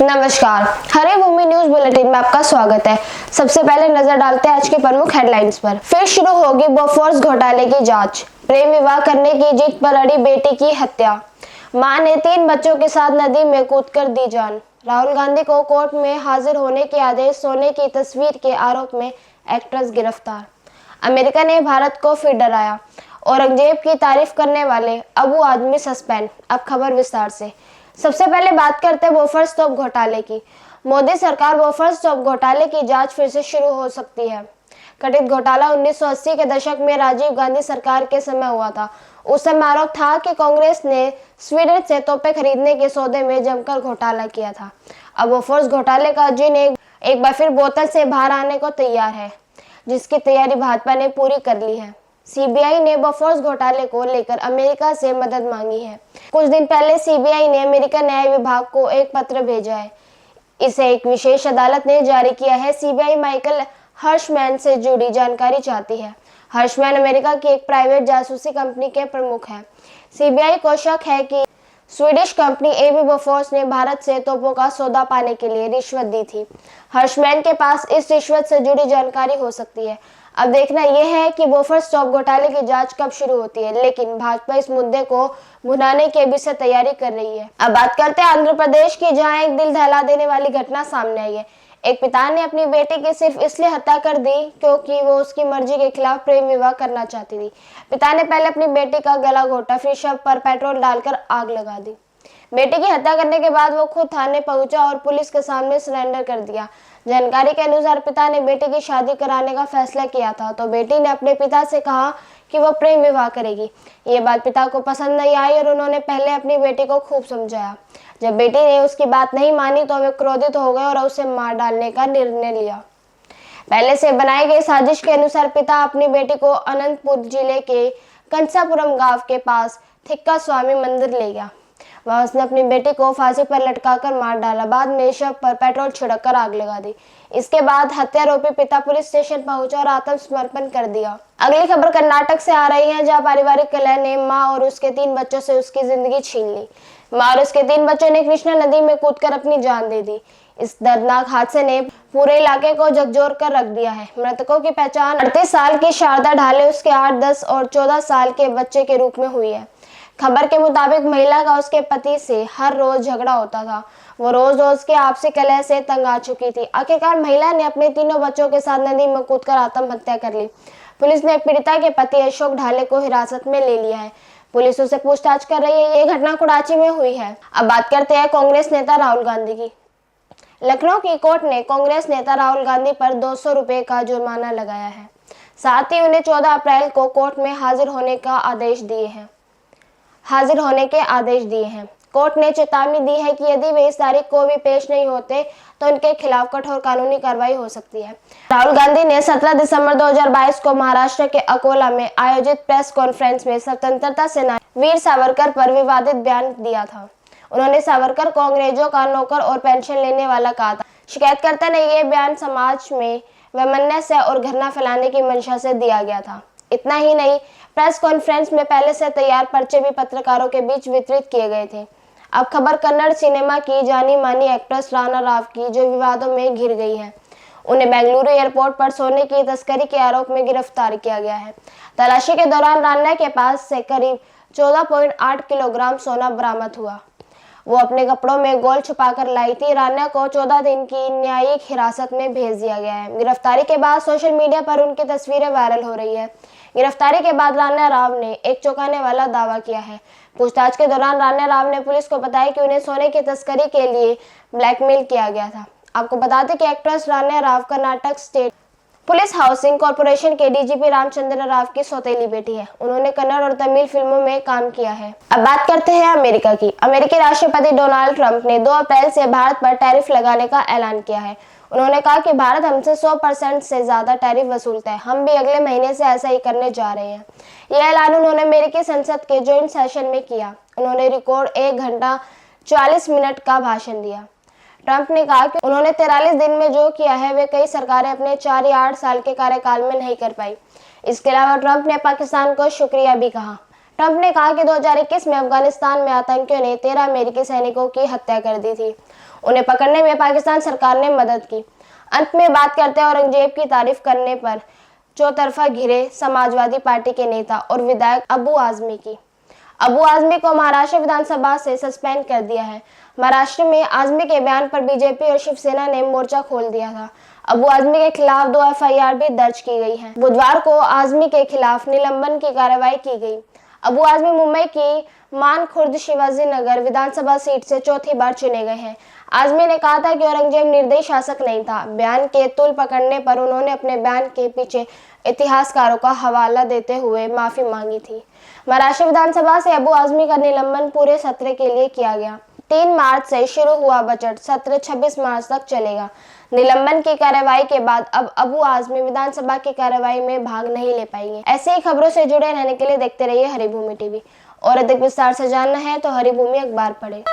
नमस्कार, हरे भूमि news bulletin में आपका स्वागत है। सबसे पहले नजर डालते हैं आज की प्रमुख हेडलाइंस पर। फिर शुरू होगी बोफोर्स घोटाले की जांच। प्रेम विवाह करने की जिद पर अड़ी बेटी की हत्या। मां ने 3 बच्चों के साथ नदी में कूदकर दी जान। राहुल गांधी को कोर्ट में हाजिर होने के आदेश। सोने की तस्वीर के आरोप में एक्ट्रेस गिरफ्तार। अमेरिका ने भारत को फिर डराया। औरंगजेब की तारीफ करने वाले अबू आदमी सस्पेंड। अब खबर विस्तार से। सबसे पहले बात करते हैं बोफोर्स तोप घोटाले की। मोदी सरकार बोफोर्स तोप घोटाले की जांच फिर से शुरू हो सकती है। कथित घोटाला 1980 के दशक में राजीव गांधी सरकार के समय हुआ था। उस समय आरोप था कि कांग्रेस ने स्वीडन से तोपें खरीदने के सौदे में जमकर घोटाला किया था। अब बोफोर्स घोटाले का जिन एक बार फिर बोतल से बाहर आने को तैयार है, जिसकी तैयारी भाजपा ने पूरी कर ली है। सीबीआई ने बोफोर्स घोटाले को लेकर अमेरिका से मदद मांगी है। कुछ दिन पहले सीबीआई ने अमेरिकन न्याय विभाग को एक पत्र भेजा है। इसे एक विशेष अदालत ने जारी किया है। सीबीआई माइकल हर्शमैन से जुड़ी जानकारी चाहती है। हर्शमैन अमेरिका की एक प्राइवेट जासूसी कंपनी के प्रमुख हैं। सीबीआई को शक है कि स्वीडिश कंपनी एबी बोफोर्स ने भारत से तोपों का सौदा पाने के लिए रिश्वत दी थी। हर्शमैन के पास इस रिश्वत से जुड़ी जानकारी हो सकती है। अब देखना यह है कि बोफोर्स तोप घोटाले की जांच कब शुरू होती है, लेकिन भाजपा इस मुद्दे को भुनाने की अभी से तैयारी कर रही है। अब बात करते हैं आंध्र प्रदेश की, जहां एक दिल दहला देने वाली घटना सामने आई है। एक पिता ने अपनी बेटी की सिर्फ इसलिए हत्या कर दी क्योंकि वो उसकी मर्जी के खिलाफ प्रेम विवाह करना चाहती थी। पिता ने पहले अपनी बेटी का गला घोटा, फिर शव पर पेट्रोल डालकर आग लगा दी। बेटी की हत्या करने के बाद वो खुद थाने पहुंचा और पुलिस के सामने सरेंडर कर दिया। जानकारी के अनुसार पिता ने बेटी की शादी कराने का फैसला किया था, तो बेटी ने अपने पिता से कहा कि वो प्रेम विवाह करेगी। ये बात पिता को पसंद नहीं आई और उन्होंने पहले अपनी बेटी को खूब समझाया। जब बेटी ने उसकी बात नहीं मानी तो वे क्रोधित हो गए और उसे मार डालने का निर्णय लिया। पहले से बनाई गई साजिश के अनुसार पिता अपनी बेटी को अनंतपुर जिले के कंसापुरम गांव के पास थिक्का स्वामी मंदिर ले गया। वहां उसने अपनी बेटी को फांसी पर लटकाकर मार डाला। बाद में शव पर पेट्रोल छिड़ककर आग लगा दी। इसके बाद हत्यारोपी पिता पुलिस स्टेशन पहुंचा और आत्मसमर्पण कर दिया। अगली खबर कर्नाटक से आ रही है, जहां पारिवारिक कलह ने मां और उसके 3 बच्चों से उसकी जिंदगी छीन ली। मां और उसके 3 बच्चों ने कृष्णा नदी में कूदकर अपनी जान दे दी। इस दर्दनाक हादसे ने पूरे इलाके को झकझोर कर रख दिया है। मृतकों की पहचान 38 साल की शारदा ढाले, उसके 8, 10 और 14 साल के बच्चे के रूप में हुई है। खबर के मुताबिक महिला का उसके पति से हर रोज झगड़ा होता था। वो रोज रोज के आपसी कलह से तंग आ चुकी थी। आखिरकार महिला ने अपने 3 बच्चों के साथ नदी में कूदकर आत्महत्या कर ली। पुलिस ने पीड़िता के पति अशोक ढाले को हिरासत में ले लिया है। पुलिस उससे पूछताछ कर रही है। ये घटना कुराची में हुई है। अब बात करते हैं कांग्रेस नेता राहुल गांधी की। लखनऊ की कोर्ट ने कांग्रेस नेता राहुल गांधी पर 200 रुपए का जुर्माना लगाया है। साथ ही उन्हें 14 अप्रैल को कोर्ट में हाजिर होने के आदेश दिए हैं। कोर्ट ने चेतावनी दी है कि यदि वे इस तारीख को भी पेश नहीं होते तो उनके खिलाफ कठोर कानूनी कार्रवाई हो सकती है। राहुल गांधी ने 17 दिसंबर 2022 को महाराष्ट्र के अकोला में आयोजित प्रेस कॉन्फ्रेंस में स्वतंत्रता सेनानी वीर सावरकर पर विवादित बयान दिया था। उन्होंने सावरकर को अंग्रेजों का नौकर और पेंशन लेने वाला कहा था। शिकायतकर्ता ने यह बयान समाज में वैमनस्य और घृणा फैलाने की मंशा से दिया गया था। इतना ही नहीं, प्रेस कॉन्फ्रेंस में पहले से तैयार पर्चे भी पत्रकारों के बीच वितरित किए गए थे। अब खबर कन्नड़ सिनेमा की जानी मानी एक्ट्रेस राणा राव की, जो विवादों में घिर गई है। उन्हें बेंगलुरु एयरपोर्ट पर सोने की तस्करी के आरोप में गिरफ्तार किया गया है। तलाशी के दौरान राणा के पास से करीब 14.8 किलोग्राम सोना बरामद हुआ। वो अपने कपड़ों में गोल्ड छुपाकर लाई थी। राणा को 14 दिन की न्यायिक हिरासत में भेज दिया गया है। गिरफ्तारी के बाद सोशल मीडिया पर उनकी तस्वीरें वायरल हो रही है। गिरफ्तारी के बाद राणा राव ने एक चौंकाने वाला दावा किया है। पूछताछ के दौरान राणा राव ने पुलिस को बताया कि उन्हें सोने की तस्करी के लिए ब्लैकमेल किया गया था। आपको बता दें कि actress Rana Rao Karnataka state police housing corporation के डीजीपी रामचंद्र राव की सौतेली बेटी है। उन्होंने कन्नड़ और तमिल फिल्मों में काम किया है। अब बात करते हैं अमेरिका की। अमेरिकी राष्ट्रपति डोनाल्ड ट्रंप ने 2 अप्रैल से भारत पर टैरिफ लगाने का ऐलान किया है। उन्होंने कहा कि भारत हमसे 100% से ज्यादा टैरिफ वसूलता है। हम भी अगले महीने से ऐसा ही करने जा रहे हैं। यह ऐलान उन्होंने अमेरिकी संसद के जॉइंट सेशन में किया। उन्होंने रिकॉर्ड 1 घंटा 40 मिनट का भाषण दिया। ट्रंप ने कहा कि उन्होंने 43 दिन में जो किया है वे कई सरकारें अपने 4 या 8 साल के कार्यकाल में नहीं कर पाई। इसके अलावा ट्रंप ने पाकिस्तान को शुक्रिया भी कहा। ट्रंप ने कहा कि 2021 में अफगानिस्तान में आतंकियों ने 13 अमेरिकी सैनिकों की हत्या कर दी थी। उन्हें पकड़ने में पाकिस्तान सरकार ने मदद की। अंत में बात करते हैं औरंगजेब की तारीफ करने पर चौतरफा घिरे समाजवादी पार्टी के नेता और विधायक अबू आजमी की। अबू आजमी को महाराष्ट्र विधानसभा से सस्पेंड कर दिया है। महाराष्ट्र में आजमी के बयान पर बीजेपी और शिवसेना ने मोर्चा खोल दिया था। अबू आजमी के खिलाफ 2 एफआईआर भी दर्ज की गई हैं। बुधवार को आजमी के खिलाफ निलंबन की कार्रवाई की गई। अबू आजमी मुंबई की मानखुर्द शिवाजी नगर विधानसभा सीट से चौथी बार चुने गए हैं। आजमी ने कहा था कि औरंगजेब निर्दयी शासक नहीं था। बयान के तुल पकड़ने पर उन्होंने अपने बयान के पीछे इतिहासकारों का हवाला देते हुए माफी मांगी थी। महाराष्ट्र विधानसभा से अबू आजमी का निलंबन पूरे सत्र के लिए किया गया। 3 मार्च से शुरू हुआ बजट सत्र 26 मार्च तक चलेगा। निलंबन की कार्रवाई के बाद अब अबू आजमी विधानसभा की कार्रवाई में भाग नहीं ले पाएंगे। ऐसे ही खबरों से जुड़े रहने के लिए देखते रहिए हरिभूमि टीवी और अधिक विस्तार से जानना है तो हरिभूमि अखबार पढ़ें।